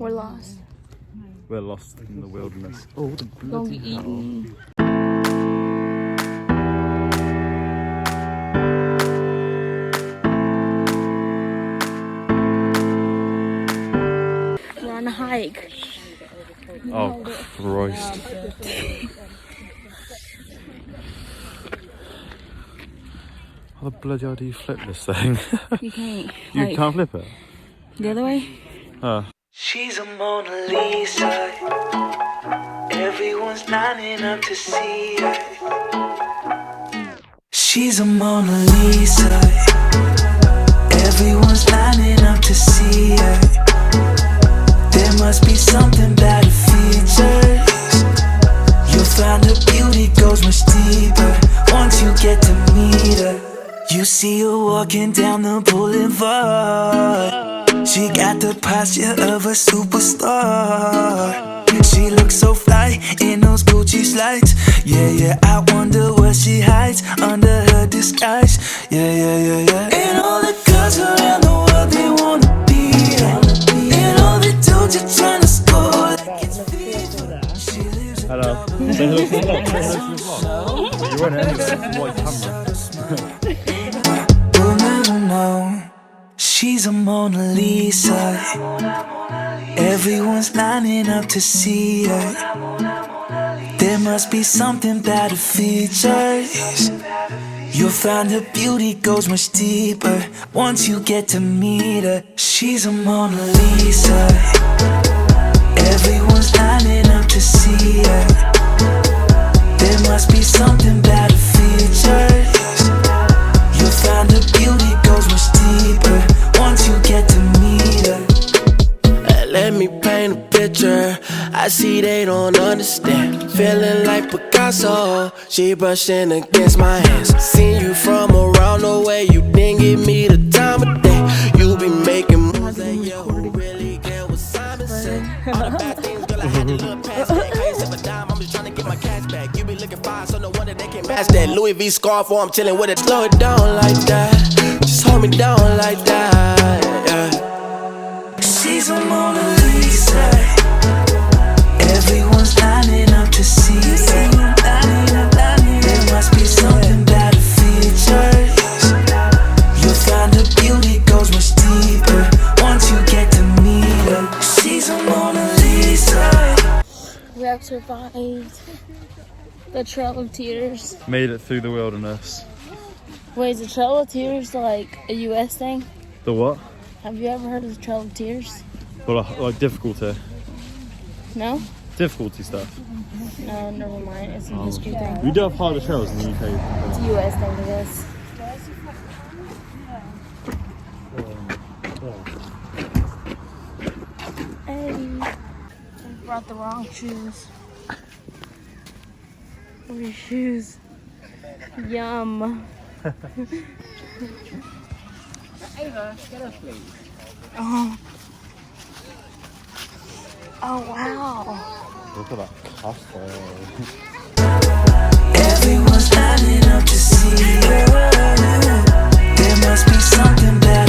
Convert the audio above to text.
We're lost. We're lost in the wilderness. Oh, the Gonna be eaten. We're on a hike. Oh, Christ. How the bloody hell do you flip this thing? You can't. You Like, can't flip it? the other way? She's a Mona Lisa. Everyone's lining up to see her. She's a Mona Lisa. Everyone's lining up to see her. There must be something about her features. You'll find her beauty goes much deeper once you get to meet her. You see her walking down the boulevard. She got the posture of a superstar. She looks so fly in those Gucci slides. Yeah, yeah, I wonder what she hides under her disguise. Yeah, yeah, yeah, yeah. And all the girls around the world, they wanna be her. And all the dudes are trying to score. She lives Hello. Say hello to the vlog. Say hello to the vlog. You won't anyway. White camera. We'll never know. She's a Mona Lisa. Everyone's lining up to see her. There must be something about her features. You'll find her beauty goes much deeper once you get to meet her. She's a Mona Lisa. Everyone's lining up to see her. There must be something about her features. You'll find her beauty goes much deeper once you get to meet her. Let me paint a picture. I see they don't understand. Feeling like Picasso. She brushing against my hands. Seen you from around the way. You didn't give me the time of day. You be making moves that you really get what Simon said. All the bad things, girl, I had to look past that. I ain't sip a dime, I'm just trying to get my cash back. You be looking fine, so no wonder they can't match that Louis V scarf, or I'm chilling with it. Slow it down like that. Just hold me down like that. Yeah. She's a Mona Lisa. Everyone's lining up to see her. There must be something about her features. You'll find her beauty goes much deeper once you get to meet her. She's a Mona Lisa. We have survived the Trail of Tears. Made it through the wilderness. Wait, is the Trail of Tears like a US thing? The what? Have you ever heard of the Trail of Tears? Well, like difficulty. No? Difficulty stuff. No, never mind. It's a history thing. We do have harder trails in the UK. It's a US thing, I guess. Hey, I brought the wrong shoes. What are your shoes? Yum. Ava, get us please. Oh. Oh, wow. Look at that castle. Everyone's lining up to see her. There must be something better.